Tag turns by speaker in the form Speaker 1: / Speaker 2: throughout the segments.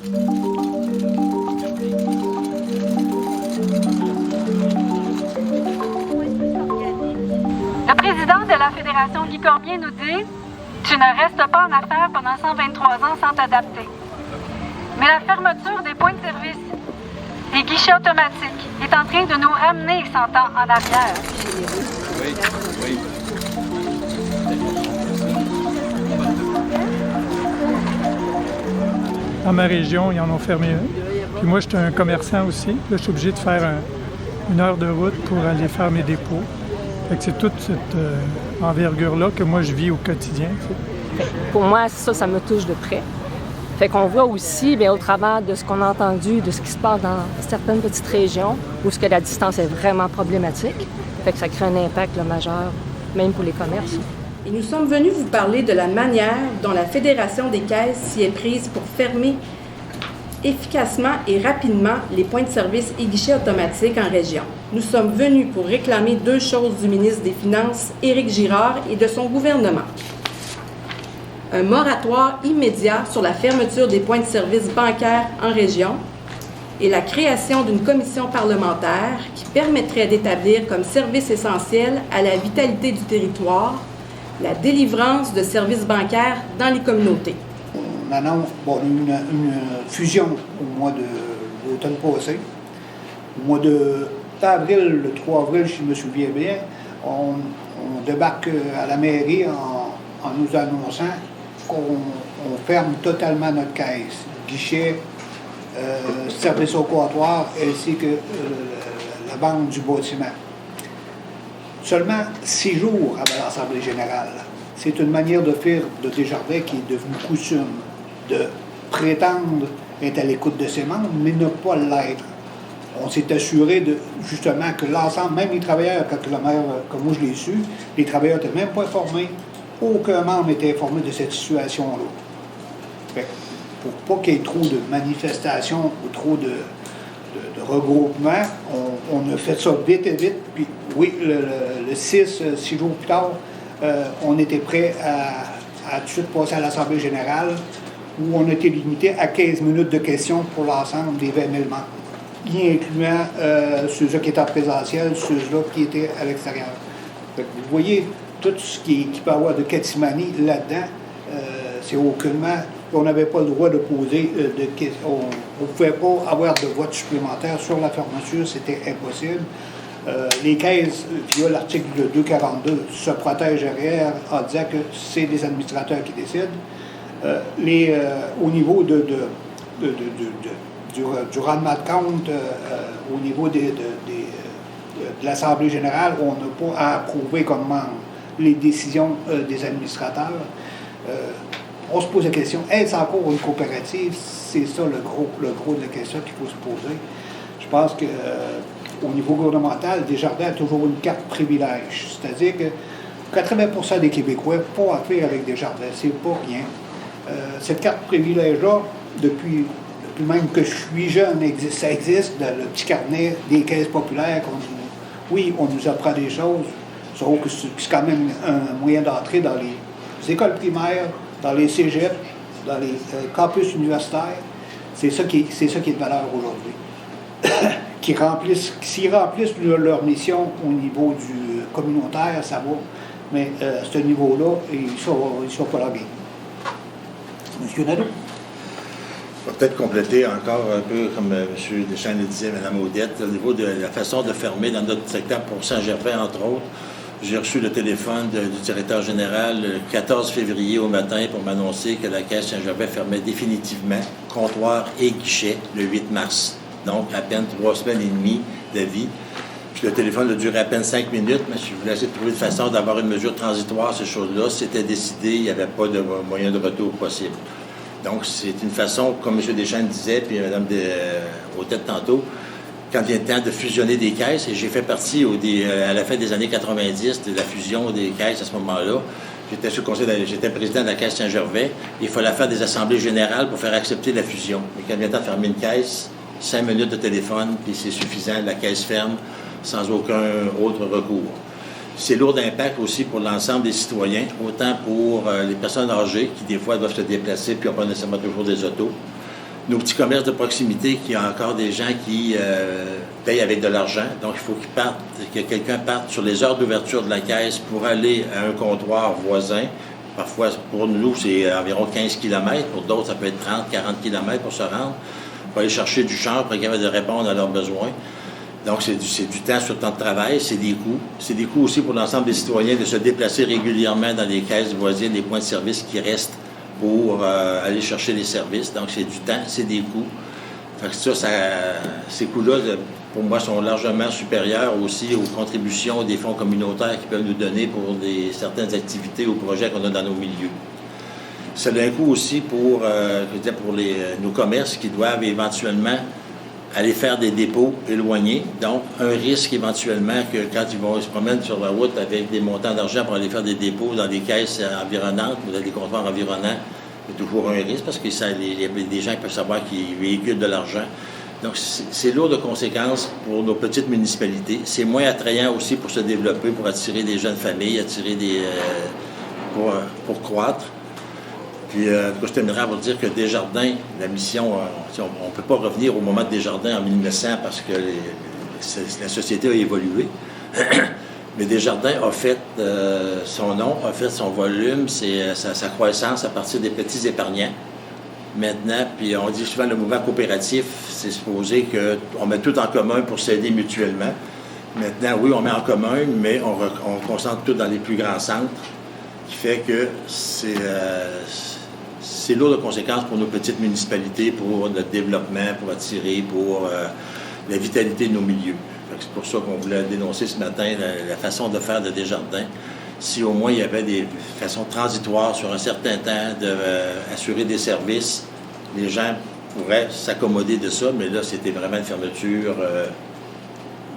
Speaker 1: Le président de la Fédération Guy Cormier nous dit « Tu ne restes pas en affaires pendant 123 ans sans t'adapter. » Mais la fermeture des points de service, des guichets automatiques, est en train de nous ramener 100 ans en arrière.
Speaker 2: Oui, oui.
Speaker 3: Dans ma région, ils en ont fermé un. Puis moi, j'étais un commerçant aussi. Là, je suis obligé de faire une heure de route pour aller faire mes dépôts. Fait que c'est toute cette envergure-là que moi, je vis au quotidien.
Speaker 4: Pour moi, ça me touche de près. Fait qu'on voit aussi, bien, au travers de ce qu'on a entendu, de ce qui se passe dans certaines petites régions où ce que la distance est vraiment problématique, fait que ça crée un impact là, majeur, même pour les commerces.
Speaker 5: Et nous sommes venus vous parler de la manière dont la Fédération des caisses s'y est prise pour fermer efficacement et rapidement les points de service et guichets automatiques en région. Nous sommes venus pour réclamer deux choses du ministre des Finances, Éric Girard, et de son gouvernement. Un moratoire immédiat sur la fermeture des points de service bancaires en région et la création d'une commission parlementaire qui permettrait d'établir comme service essentiel à la vitalité du territoire la délivrance de services bancaires dans les communautés.
Speaker 6: On annonce une fusion au mois de l'automne passé. Au mois d'avril, le 3 avril, si je me souviens bien, on débarque à la mairie en nous annonçant qu'on ferme totalement notre caisse, guichet, service au comptoir, ainsi que la vente du bâtiment. Seulement 6 jours avant l'Assemblée générale. C'est une manière de faire de Desjardins qui est devenue coutume, de prétendre être à l'écoute de ses membres, mais ne pas l'être. On s'est assuré justement que l'ensemble, même les travailleurs, quand la maire, comme moi je l'ai su, les travailleurs n'étaient même pas informés. Aucun membre n'était informé de cette situation-là. Pour pas qu'il y ait trop de manifestations ou trop de regroupements, on a fait ça vite et vite. Puis oui, le 6 jours plus tard, on était prêt à tout de suite passer à l'Assemblée générale où on a été limité à 15 minutes de questions pour l'ensemble des 20 000 membres, y incluant ceux-là qui étaient en présentiel, ceux-là qui étaient à l'extérieur. Vous voyez, tout ce qui peut avoir de catimanie là-dedans, c'est aucunement... On n'avait pas le droit de poser de questions. On ne pouvait pas avoir de vote supplémentaire sur la fermeture, c'était impossible. Les caisses, via l'article 242, se protègent derrière en disant que c'est les administrateurs qui décident. Au niveau du rendement de compte, au niveau de l'Assemblée générale, on n'a pas à approuver comme membre les décisions des administrateurs. On se pose la question, est-ce encore une coopérative? C'est ça le gros de la question qu'il faut se poser. Je pense qu'au niveau gouvernemental, Desjardins a toujours une carte privilège. C'est-à-dire que 80% des Québécois n'ont pas affaire avec Desjardins. C'est pas rien. Cette carte privilège-là, depuis même que je suis jeune, ça existe, dans le petit carnet des caisses populaires. Oui, on nous apprend des choses, sauf que c'est quand même un moyen d'entrer dans les écoles primaires, dans les cégeps, dans les campus universitaires. C'est ça qui est de valeur aujourd'hui. S'ils remplissent leur mission au niveau du communautaire, ça va. Mais à ce niveau-là, ils ne sont pas là bien. Monsieur Nadeau?
Speaker 7: Je vais peut-être compléter encore un peu, comme M. Deschênes le disait, Mme Audette, au niveau de la façon de fermer dans notre secteur pour Saint-Gervais, entre autres. J'ai reçu le téléphone du directeur général le 14 février au matin pour m'annoncer que la Caisse Saint-Gervais fermait définitivement comptoir et guichet le 8 mars. Donc, à peine 3 semaines et demie d'avis. Puis le téléphone a duré à peine 5 minutes, mais je voulais essayer de trouver une façon d'avoir une mesure transitoire, ces choses-là. C'était décidé, il n'y avait pas de moyen de retour possible. Donc, c'est une façon, comme M. Deschênes disait, puis Mme Audette tantôt, quand vient le temps de fusionner des caisses, et j'ai fait partie à la fin des années 90 de la fusion des caisses à ce moment-là. J'étais président de la Caisse Saint-Gervais. Il fallait faire des assemblées générales pour faire accepter la fusion. Mais quand vient le temps de fermer une caisse, 5 minutes de téléphone, puis c'est suffisant, la caisse ferme sans aucun autre recours. C'est lourd d'impact aussi pour l'ensemble des citoyens, autant pour les personnes âgées qui, des fois, doivent se déplacer puis n'ont pas nécessairement toujours des autos. nos petits commerces de proximité, qu'il y a encore des gens qui payent avec de l'argent. Donc, il faut que quelqu'un parte sur les heures d'ouverture de la caisse pour aller à un comptoir voisin. Parfois, pour nous, c'est environ 15 km. Pour d'autres, ça peut être 30, 40 km pour se rendre, pour aller chercher du change, pour être capable de répondre à leurs besoins. Donc, c'est du temps sur le temps de travail, c'est des coûts. C'est des coûts aussi pour l'ensemble des citoyens de se déplacer régulièrement dans les caisses voisines, les points de service qui restent pour aller chercher les services. Donc, c'est du temps, c'est des coûts. Fait que ces coûts-là, pour moi, sont largement supérieurs aussi aux contributions des fonds communautaires qu'ils peuvent nous donner pour certaines activités ou projets qu'on a dans nos milieux. Ça a un coût aussi pour nos commerces qui doivent éventuellement aller faire des dépôts éloignés. Donc, un risque éventuellement que quand ils vont se promènent sur la route avec des montants d'argent pour aller faire des dépôts dans des caisses environnantes ou dans des comptoirs environnants, il y a toujours un risque parce qu'il y a des gens qui peuvent savoir qu'ils véhiculent de l'argent. Donc, c'est lourd de conséquences pour nos petites municipalités. C'est moins attrayant aussi pour se développer, pour attirer des jeunes familles, pour croître. Puis, je terminerai pour dire que Desjardins, la mission, on ne peut pas revenir au moment de Desjardins en 1900 parce que la société a évolué. Mais Desjardins a fait son nom, a fait son volume, sa croissance à partir des petits épargnants. Maintenant, puis on dit souvent le mouvement coopératif, c'est supposé qu'on met tout en commun pour s'aider mutuellement. Maintenant, oui, on met en commun, mais on concentre tout dans les plus grands centres, qui fait que c'est lourd de conséquences pour nos petites municipalités, pour notre développement, pour attirer, pour la vitalité de nos milieux. C'est pour ça qu'on voulait dénoncer ce matin la façon de faire de Desjardins. Si au moins il y avait des façons transitoires sur un certain temps d'assurer des services, les gens pourraient s'accommoder de ça, mais là, c'était vraiment une fermeture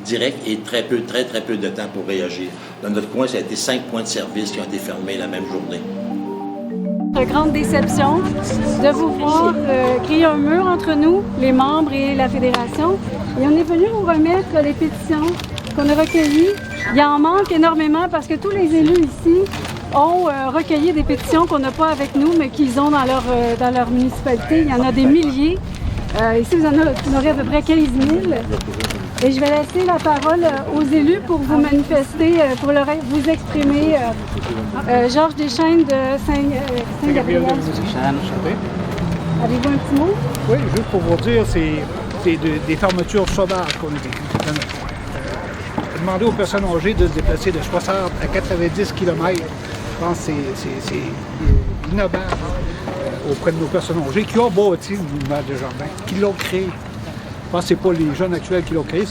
Speaker 7: directe et très peu de temps pour réagir. Dans notre coin, ça a été 5 points de service qui ont été fermés la même journée.
Speaker 1: Une grande déception de vous voir créer un mur entre nous, les membres et la fédération. Et on est venu vous remettre les pétitions qu'on a recueillies. Il en manque énormément parce que tous les élus ici ont recueilli des pétitions qu'on n'a pas avec nous, mais qu'ils ont dans leur municipalité. Il y en a des milliers. Ici, vous en aurez à peu près 15 000. Et je vais laisser la parole aux élus pour vous manifester, pour vous exprimer. Georges Deschênes de Saint-Gabriel. Avez-vous un petit mot?
Speaker 6: Oui, juste pour vous dire, c'est des fermetures sauvages qu'on a vécues. Demander aux personnes âgées de se déplacer de 60 à 90 km, je pense que c'est innovable auprès de nos personnes âgées qui ont bâti le mouvement Desjardins, qui l'ont créé. Je pense que ce n'est pas les jeunes actuels qui l'ont créé,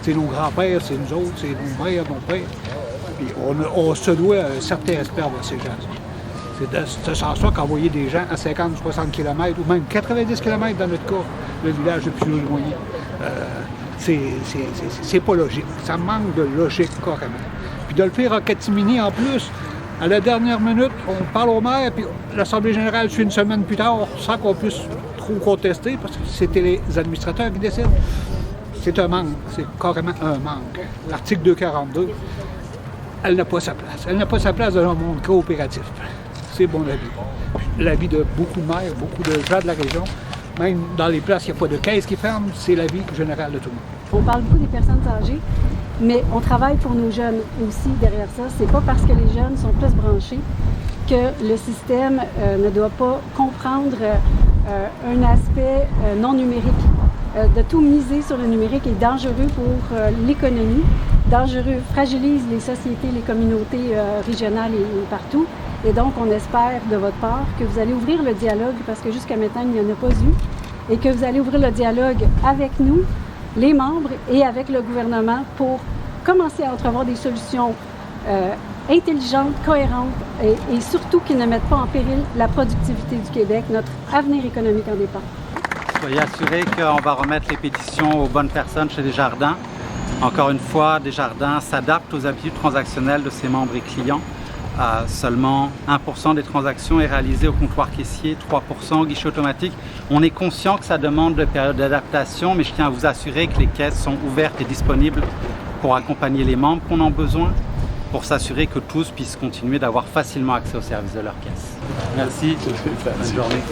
Speaker 6: c'est nos grands-pères, c'est nous autres, c'est nos mères, nos pères. Puis on se doit un certain respect à ces gens. C'est de ce sens-là qu'envoyer des gens à 50 ou 60 km, ou même 90 km dans notre cas, le village le plus éloigné, c'est pas logique. Ça manque de logique carrément. Puis de le faire en catimini en plus, à la dernière minute, on parle au maire, puis l'Assemblée générale suit une semaine plus tard, sans qu'on puisse trop contester, parce que c'était les administrateurs qui décident. C'est un manque, c'est carrément un manque. L'article 242, elle n'a pas sa place. Elle n'a pas sa place dans un monde coopératif. C'est mon avis. L'avis de beaucoup de maires, beaucoup de gens de la région. Même dans les places, il n'y a pas de caisse qui ferme, c'est l'avis général de tout le monde.
Speaker 1: On parle beaucoup des personnes âgées, mais on travaille pour nos jeunes aussi derrière ça. C'est pas parce que les jeunes sont plus branchés que le système ne doit pas comprendre un aspect non numérique. De tout miser sur le numérique est dangereux pour l'économie, dangereux, fragilise les sociétés, les communautés régionales et partout. Et donc, on espère de votre part que vous allez ouvrir le dialogue, parce que jusqu'à maintenant, il n'y en a pas eu, et que vous allez ouvrir le dialogue avec nous, les membres, et avec le gouvernement pour commencer à entrevoir des solutions intelligentes, cohérentes, et surtout qui ne mettent pas en péril la productivité du Québec. Notre avenir économique en dépend.
Speaker 8: Soyez assurés qu'on va remettre les pétitions aux bonnes personnes chez Desjardins. Encore une fois, Desjardins s'adapte aux habitudes transactionnelles de ses membres et clients. Seulement 1% des transactions est réalisé au comptoir caissier, 3% au guichet automatique. On est conscient que ça demande de période d'adaptation, mais je tiens à vous assurer que les caisses sont ouvertes et disponibles pour accompagner les membres qu'on a besoin, pour s'assurer que tous puissent continuer d'avoir facilement accès aux services de leur caisse. Merci, bonne journée.